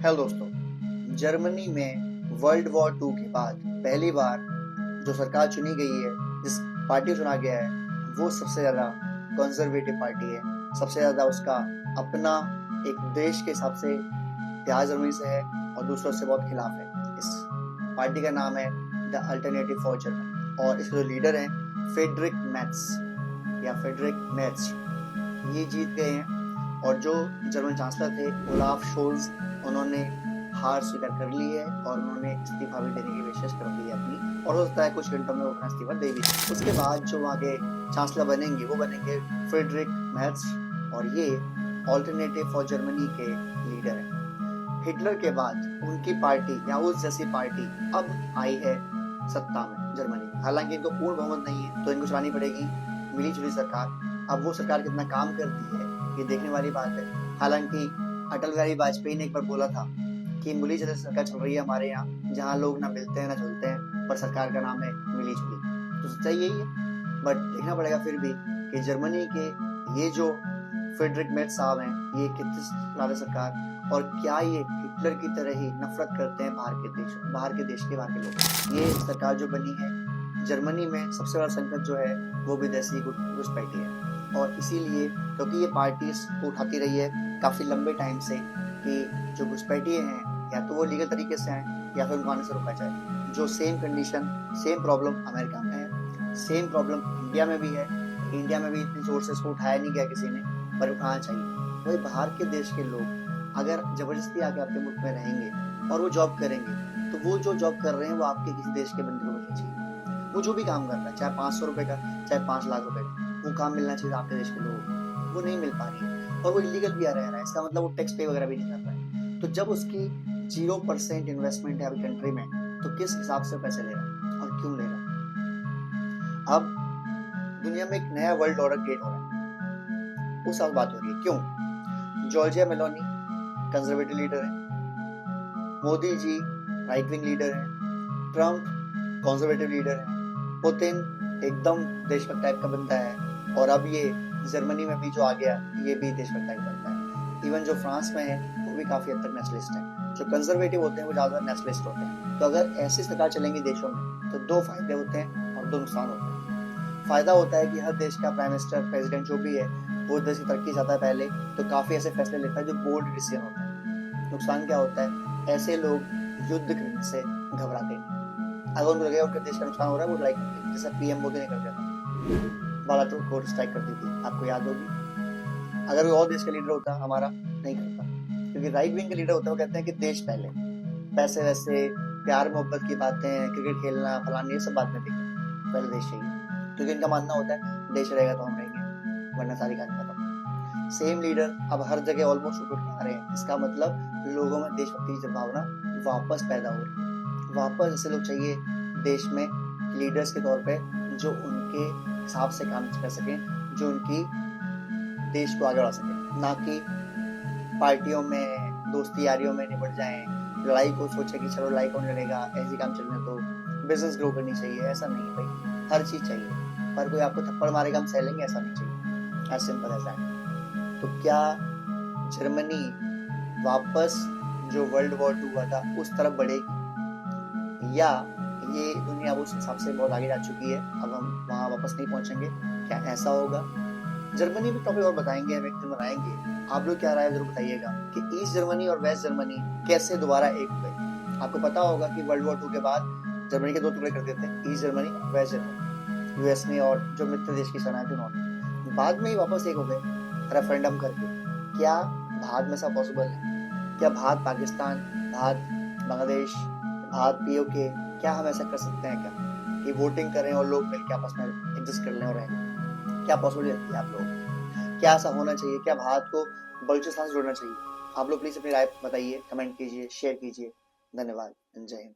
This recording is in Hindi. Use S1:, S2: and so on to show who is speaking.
S1: हेलो दोस्तों। जर्मनी में वर्ल्ड वॉर टू के बाद पहली बार जो सरकार चुनी गई है, जिस पार्टी को चुना गया है, वो सबसे ज़्यादा कंजर्वेटिव पार्टी है। सबसे ज़्यादा उसका अपना एक देश के हिसाब से प्यार जर्मनी से है और दूसरों से बहुत खिलाफ है। इस पार्टी का नाम है द अल्टरनेटिव फॉर जर्मनी और इसके जो लीडर हैं फ्रेडरिक मैट्स या फ्रेडरिक मेर्च, ये जीत गए हैं। और जो जर्मन चांसलर थे ओलाफ शोल्ज, उन्होंने हार स्वीकार कर ली है और उन्होंने इस्तीफा भी देने की पेशकश कर दी है अपनी, और हो सकता है कुछ घंटों में वो अपना इस्तीफा दे भी दें। उसके बाद जो आगे चांसलर बनेंगे वो बनेंगे फ्रेडरिक मेर्च, और ये ऑल्टरनेटिव फॉर जर्मनी के लीडर हैं। हिटलर के बाद उनकी पार्टी या उस जैसी पार्टी अब आई है सत्ता में जर्मनी में। हालांकि इनको पूर्ण बहुमत नहीं है तो इनको चलानी पड़ेगी मिली जुली सरकार। अब वो सरकार कितना काम करती है ये देखने वाली बात है। हालांकि अटल बिहारी वाजपेयी ने एक बार बोला था कि मिली जुली सरकार चल रही है हमारे यहाँ, जहाँ लोग ना मिलते हैं ना जुलते हैं, पर सरकार का नाम है मिली जुली। तो सच्चाई यही है। बट देखना पड़ेगा फिर भी कि जर्मनी के ये जो फ्रेडरिक मेर्च साहब हैं, ये कितनी चला रहे सरकार, और क्या ये हिटलर की तरह ही नफरत करते हैं बाहर के बाहर के लोग। ये सरकार जो बनी है जर्मनी में, सबसे बड़ा संकट जो है वो विदेशी घुसपैठी है। और इसीलिए क्योंकि ये पार्टी को उठाती रही है काफी लंबे टाइम से कि जो घुसपैठिए हैं या तो वो लीगल तरीके से आए या फिर उनको आने से रोका जाए। जो same condition, same problem America में है, सेम प्रॉब्लम इंडिया में भी है। इंडिया में भी इतनी सोर्सेस को उठाया नहीं गया किसी ने, पर उठाना चाहिए। वही बाहर के देश के लोग अगर जबरदस्ती आके आपके मुल्क में रहेंगे और वो जॉब करेंगे, तो वो जो जॉब कर रहे हैं वो आपके किसी देश के बंदे को मिलनी चाहिए। वो जो भी काम कर रहा है, चाहे 500 रुपए का, चाहे 5 लाख रुपए का, वो काम मिलना चाहिए आपके देश के लोगों को। वो नहीं मिल पा रही है और वो इलीगल भी आ रहा है। इसका मतलब वो टैक्स पे वगैरह भी नहीं कर रहा है। तो जब उसकी 0% इन्वेस्टमेंट है अभी कंट्री में, तो किस हिसाब से पैसे ले रहा है और क्यों ले रहा है? अब दुनिया में एक नया वर्ल्ड ऑर्डर क्रिएट हो रहा है, उस साल बात हो रही है। क्यों? जॉर्जिया मेलोनी कंजर्वेटिव लीडर है, Modi ji right wing leader है, ट्रम्प कंजर्वेटिव लीडर है, पुतिन एकदम देशभक्त टाइप का बंदा है, और अब ये जर्मनी में भी जो आ गया ये भी देशभक्त टाइप बनता है। इवन जो फ्रांस में है वो भी काफी हद तक नेशनलिस्ट है। जो कंजर्वेटिव होते हैं वो ज्यादा नेशनलिस्ट होते हैं। तो अगर ऐसी सरकार चलेंगी देशों में तो दो फायदे होते हैं और दो नुकसान होते हैं। फायदा होता है कि हर देश का प्राइम मिनिस्टर, प्रेसिडेंट जो भी है, वो देश की तरक्की चाहता है पहले, तो काफी ऐसे फैसले लेता है जो बोल्ड डिसीजन होता है। नुकसान क्या होता है? ऐसे लोग युद्ध करने से घबराते नहीं। अगर उनको लगेगा उनके देश का नुकसान हो रहा है वो लड़ाई करते हैं, जैसा पीएम मोदी ने कर दिया था, बालाकोट कोर्ट स्ट्राइक कर दी थी, आपको याद होगी। अगर कोई और देश का लीडर होता हमारा, नहीं करता। क्योंकि राइट विंग के लीडर होते हैं वो कहते हैं कि देश पहले, पैसे वैसे, प्यार मोहब्बत की बातें, क्रिकेट खेलना फलाना, ये सब बात में देखें, पहले देश चाहिए। क्योंकि इनका मानना होता है देश रहेगा तो हम रहेंगे, वरना सारी कहानी खत्म। सेम लीडर अब हर जगह ऑलमोस्ट उठ के आ रहे हैं। इसका मतलब लोगों में देशभक्ति की भावना वापस पैदा हो रही है। वापस ऐसे लोग चाहिए देश में लीडर्स के तौर पे जो उनके हिसाब से काम कर सकें, जो उनकी देश को आगे बढ़ा सकें, ना कि पार्टियों में दोस्ती यारियों में निपट जाएं, लड़ाई को सोचे कि चलो लड़ाई कौन लड़ेगा, ऐसे काम चलने तो बिजनेस ग्रो करनी चाहिए। ऐसा नहीं है भाई, हर चीज चाहिए, पर कोई आपको थप्पड़ मारेगा हम सह लेंगे, ऐसा नहीं चाहिए। As simple as that. तो क्या जर्मनी वापस जो वर्ल्ड वॉर टू हुआ था उस तरफ बढ़ेगी, या ये दुनिया उस हिसाब से बहुत आगे जा चुकी है, अब हम वहां वापस नहीं पहुंचेंगे? क्या ऐसा होगा? जर्मनी भी टॉपिक और बताएंगे, हम एक दिन बनाएंगे। आप लोग क्या राय जरूर बताइएगा कि ईस्ट जर्मनी और वेस्ट जर्मनी कैसे दोबारा एक हो गए। आपको पता होगा कि वर्ल्ड वॉर टू के बाद जर्मनी के दो टुकड़े कर देते हैं, ईस्ट जर्मनी और वेस्ट जर्मनी, यूएस ने और जो मित्र देश की सेनाएं थी उन्होंने। बाद में ही वापस एक हो गए रेफरेंडम करके। क्या भारत में ऐसा पॉसिबल है? क्या भारत पाकिस्तान, भारत बांग्लादेश, भारत पीओके, क्या हम ऐसा कर सकते हैं क्या कि वोटिंग करें और लोग मिलकर आपस में एडजस्ट कर लें और रहें? क्या पॉसिबिलिटी लगती है आप लोगों? क्या ऐसा होना चाहिए? क्या भारत को बलूचिस्तान से जोड़ना चाहिए? आप लोग प्लीज अपनी राय बताइए, कमेंट कीजिए, शेयर कीजिए। धन्यवाद। जय हिंद।